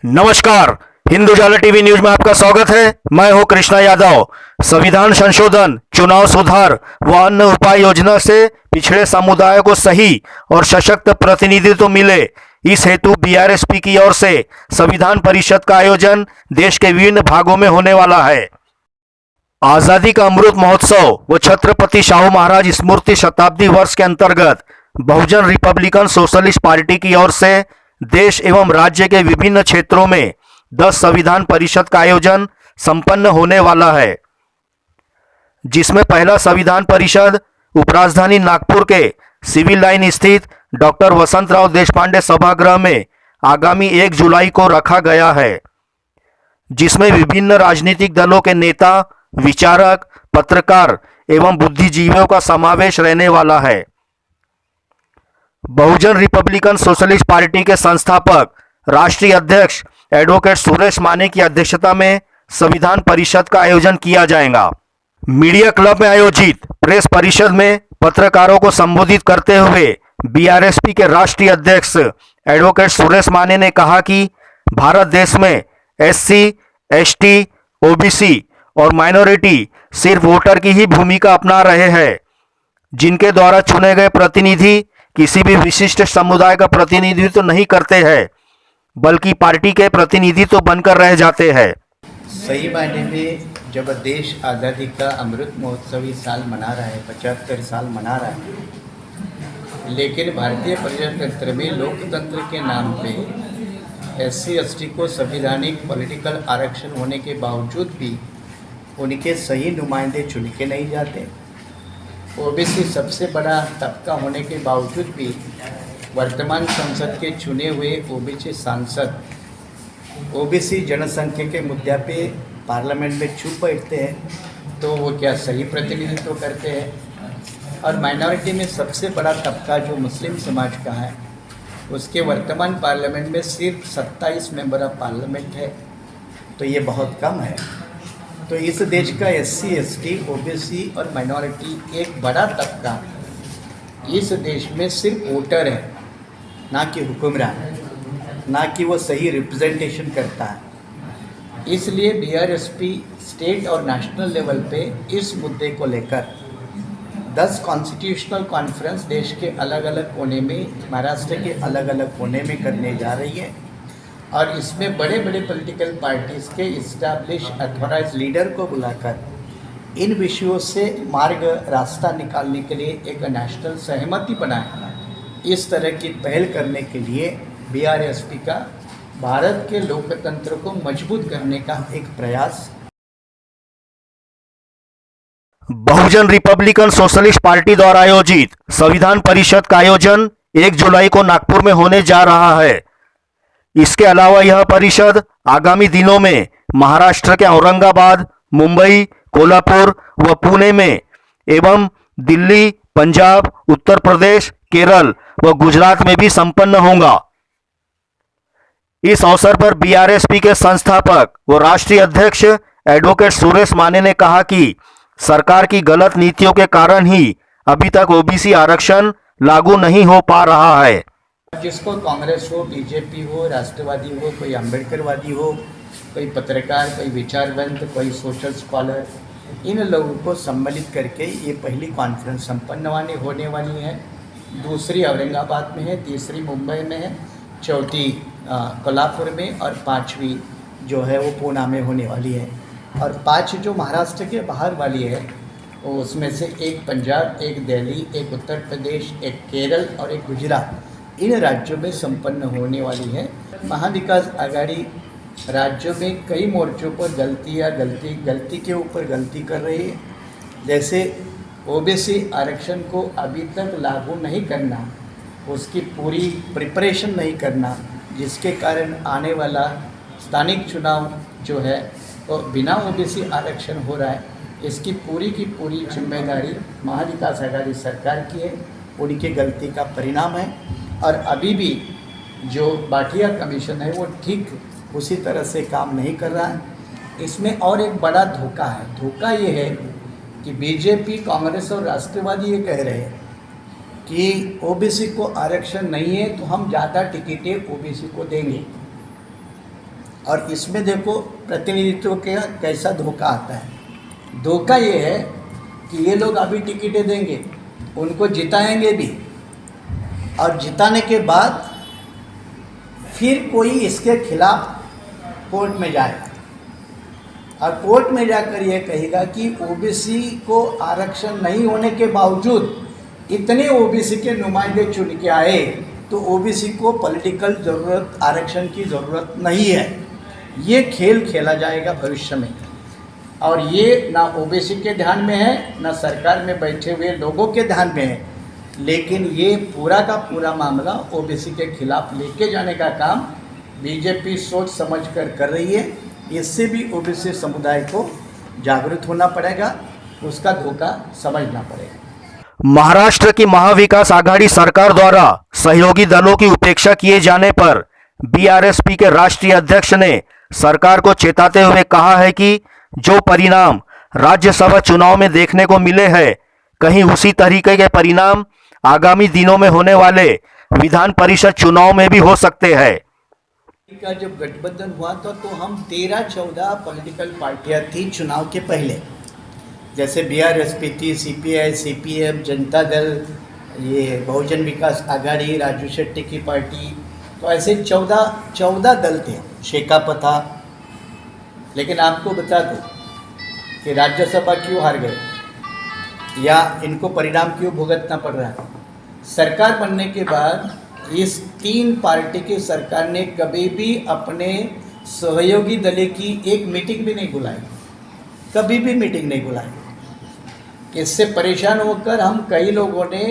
नमस्कार। हिंदुजाला TV news में आपका स्वागत है। मैं हूं कृष्णा यादव। संविधान संशोधन, चुनाव सुधार व अन्य उपाय योजना से पिछड़े समुदाय को सही और सशक्त प्रतिनिधित्व मिले, इस हेतु बीआरएसपी की ओर से संविधान परिषद का आयोजन देश के विभिन्न भागों में होने वाला है। आजादी का अमृत महोत्सव व छत्रपति शाहू महाराज स्मृति शताब्दी वर्ष के अंतर्गत बहुजन रिपब्लिकन सोशलिस्ट पार्टी की ओर से देश एवं राज्य के विभिन्न क्षेत्रों में 10 संविधान परिषद का आयोजन संपन्न होने वाला है, जिसमें पहला संविधान परिषद उपराजधानी नागपुर के सिविल लाइन स्थित डॉक्टर वसंतराव देशपांडे सभागृह में आगामी 1 जुलाई को रखा गया है, जिसमें विभिन्न राजनीतिक दलों के नेता, विचारक, पत्रकार एवं बुद्धिजीवियों का समावेश रहने वाला है। बहुजन रिपब्लिकन सोशलिस्ट पार्टी के संस्थापक राष्ट्रीय अध्यक्ष एडवोकेट सुरेश माने की अध्यक्षता में संविधान परिषद का आयोजन किया जाएगा। मीडिया क्लब में आयोजित प्रेस परिषद में पत्रकारों को संबोधित करते हुए बीआरएसपी के राष्ट्रीय अध्यक्ष एडवोकेट सुरेश माने ने कहा कि भारत देश में एससी, एसटी, ओबीसी और माइनॉरिटी सिर्फ वोटर की ही भूमिका अपना रहे हैं, जिनके द्वारा चुने गए प्रतिनिधि किसी भी विशिष्ट समुदाय का प्रतिनिधित्व नहीं करते हैं, बल्कि पार्टी के प्रतिनिधित्व बनकर रह जाते हैं। सही मायने में जब देश आज़ादी का अमृत महोत्सवी साल मना रहा है, 75 साल मना रहा है, लेकिन भारतीय प्रजातंत्र में लोकतंत्र के नाम पे एससी एसटी को संवैधानिक पॉलिटिकल आरक्षण होने के बावजूद भी उनके सही नुमाइंदे चुन के नहीं जाते। ओबीसी सबसे बड़ा तबका होने के बावजूद भी वर्तमान संसद के चुने हुए ओबीसी सांसद ओबीसी जनसंख्या के मुद्दे पे पार्लियामेंट में चुप बैठते हैं, तो वो क्या सही प्रतिनिधित्व करते हैं? और माइनॉरिटी में सबसे बड़ा तबका जो मुस्लिम समाज का है, उसके वर्तमान पार्लियामेंट में सिर्फ 27 मेंबर ऑफ पार्लियामेंट है, तो ये बहुत कम है। तो इस देश का एससी, एसटी, ओबीसी और माइनॉरिटी एक बड़ा तबका इस देश में सिर्फ वोटर है, ना कि हुक्मरान, ना कि वो सही रिप्रेजेंटेशन करता है। इसलिए बीआरएसपी स्टेट और नेशनल लेवल पे इस मुद्दे को लेकर 10 कॉन्स्टिट्यूशनल कॉन्फ्रेंस देश के अलग अलग कोने में, महाराष्ट्र के अलग अलग कोने में करने जा रही है, और इसमें बड़े बड़े पॉलिटिकल पार्टीज़ के इस्टेब्लिश अथॉराइज लीडर को बुलाकर इन विषयों से मार्ग रास्ता निकालने के लिए एक नेशनल सहमति बनाए। इस तरह की पहल करने के लिए बीआरएसपी का भारत के लोकतंत्र को मजबूत करने का एक प्रयास। बहुजन रिपब्लिकन सोशलिस्ट पार्टी द्वारा आयोजित संविधान परिषद का आयोजन 1 जुलाई को नागपुर में होने जा रहा है। इसके अलावा यह परिषद आगामी दिनों में महाराष्ट्र के औरंगाबाद, मुंबई, कोल्हापुर व पुणे में एवं दिल्ली, पंजाब, उत्तर प्रदेश, केरल व गुजरात में भी संपन्न होगा। इस अवसर पर बीआरएसपी के संस्थापक व राष्ट्रीय अध्यक्ष एडवोकेट सुरेश माने ने कहा कि सरकार की गलत नीतियों के कारण ही अभी तक ओबीसी आरक्षण लागू नहीं हो पा रहा है। जिसको कांग्रेस हो, बीजेपी हो, राष्ट्रवादी हो, कोई अम्बेडकरवादी हो, कोई पत्रकार, कोई विचारवंत, कोई सोशल स्कॉलर, इन लोगों को सम्मिलित करके ये पहली कॉन्फ्रेंस संपन्न होने वाली है। दूसरी औरंगाबाद में है, तीसरी मुंबई में है, चौथी कोल्हापुर में और 5वीं जो है वो पूना में होने वाली है। और 5 जो महाराष्ट्र के बाहर वाली है, वो उसमें से एक पंजाब, एक दिल्ली, एक उत्तर प्रदेश, एक केरल और एक गुजरात, इन राज्यों में संपन्न होने वाली है। महाविकास आघाड़ी राज्यों में कई मोर्चों पर गलती के ऊपर गलती कर रही है। जैसे ओबीसी आरक्षण को अभी तक लागू नहीं करना, उसकी पूरी प्रिपरेशन नहीं करना, जिसके कारण आने वाला स्थानिक चुनाव जो है वो बिना ओबीसी आरक्षण हो रहा है। इसकी पूरी की पूरी जिम्मेदारी महाविकास आघाड़ी सरकार की है, उनकी गलती का परिणाम है। और अभी भी जो भाटिया कमीशन है वो ठीक उसी तरह से काम नहीं कर रहा है। इसमें और एक बड़ा धोखा है। धोखा ये है कि बीजेपी, कांग्रेस और राष्ट्रवादी ये कह रहे हैं कि ओबीसी को आरक्षण नहीं है तो हम ज़्यादा टिकटें ओबीसी को देंगे। और इसमें देखो प्रतिनिधित्व का कैसा धोखा आता है। धोखा ये है कि ये लोग अभी टिकटें देंगे, उनको जिताएंगे भी, और जिताने के बाद फिर कोई इसके खिलाफ कोर्ट में जाएगा और कोर्ट में जाकर ये कहेगा कि ओबीसी को आरक्षण नहीं होने के बावजूद इतने ओबीसी के नुमाइंदे चुन के आए, तो ओबीसी को पॉलिटिकल ज़रूरत आरक्षण की ज़रूरत नहीं है। ये खेल खेला जाएगा भविष्य में, और ये ना ओबीसी के ध्यान में है, ना सरकार में बैठे हुए लोगों के ध्यान में है। लेकिन ये पूरा का पूरा मामला ओबीसी के खिलाफ लेके जाने का काम बीजेपी सोच समझ कर रही है। इससे भी ओबीसी समुदाय को जागरूक होना पड़ेगा, उसका धोखा समझना पड़ेगा। महाराष्ट्र की महाविकास आघाड़ी सरकार द्वारा सहयोगी दलों की उपेक्षा किए जाने पर बीआरएसपी के राष्ट्रीय अध्यक्ष ने सरकार को चेताते हुए कहा है कि जो परिणाम राज्यसभा चुनाव में देखने को मिले हैं, कहीं उसी तरीके के परिणाम आगामी दिनों में होने वाले विधान परिषद चुनाव में भी हो सकते हैं। का जब गठबंधन हुआ था तो हम 13-14 पॉलिटिकल पार्टियां थी चुनाव के पहले, जैसे बीआरएसपी थी, सीपीआई, सीपीएम, जनता दल, ये बहुजन विकास आघाड़ी, राजू शेट्टी की पार्टी, तो ऐसे 14 दल थे, शेकाप था। लेकिन आपको बता दूं कि राज्यसभा क्यों हार गए या इनको परिणाम क्यों भुगतना पड़ रहा है। सरकार बनने के बाद इस 3 पार्टी की सरकार ने कभी भी अपने सहयोगी दल की एक मीटिंग भी नहीं बुलाई, कभी भी मीटिंग नहीं बुलाई। इससे परेशान होकर हम कई लोगों ने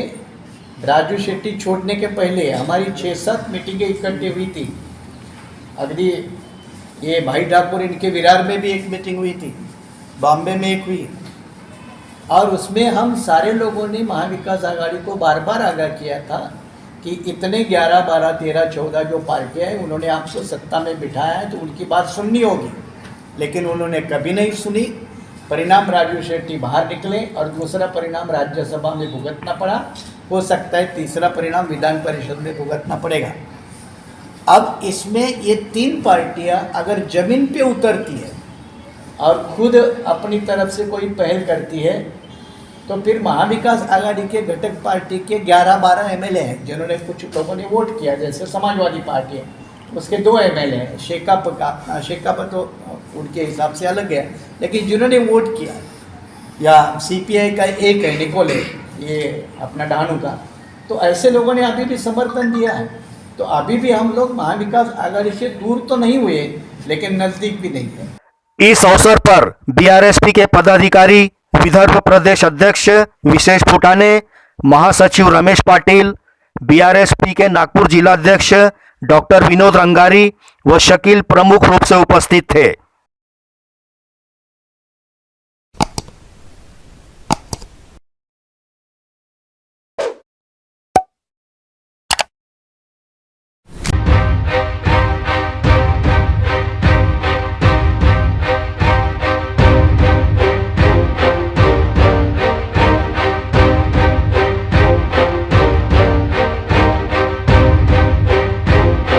राजू शेट्टी छोड़ने के पहले हमारी 6-7 मीटिंगें इकट्ठी हुई थी। अगली ये भाई ठाकुर इनके विरार में भी एक मीटिंग हुई थी, बॉम्बे में एक हुई, और उसमें हम सारे लोगों ने महाविकास आघाड़ी को बार बार आगाह किया था कि इतने 11, 12, 13, 14 जो पार्टियाँ हैं उन्होंने आपको सत्ता में बिठाया है तो उनकी बात सुननी होगी। लेकिन उन्होंने कभी नहीं सुनी। परिणाम राजू शेट्टी बाहर निकले और दूसरा परिणाम राज्यसभा में भुगतना पड़ा। हो सकता है तीसरा परिणाम विधान परिषद में भुगतना पड़ेगा। अब इसमें ये 3 पार्टियां अगर जमीन पे उतरती है और खुद अपनी तरफ से कोई पहल करती है, तो फिर महाविकास आघाड़ी के घटक पार्टी के 11-12 एमएलए हैं जिन्होंने, कुछ लोगों ने वोट किया, जैसे समाजवादी पार्टी है उसके 2 एमएलए हैं, शेकाप तो उनके हिसाब से अलग है, लेकिन जिन्होंने वोट किया, या सीपीआई का एक है निकोले, ये अपना डानू का, तो ऐसे लोगों ने अभी भी समर्थन दिया है। तो अभी भी हम लोग महाविकास आघाड़ी से दूर तो नहीं हुए, लेकिन नज़दीक भी नहीं है। इस अवसर पर बीआरएसपी के पदाधिकारी, विदर्भ प्रदेश अध्यक्ष विशेष फुटाने, महासचिव रमेश पाटिल, बीआरएसपी के नागपुर जिला अध्यक्ष डॉक्टर विनोद रंगारी व शकील प्रमुख रूप से उपस्थित थे।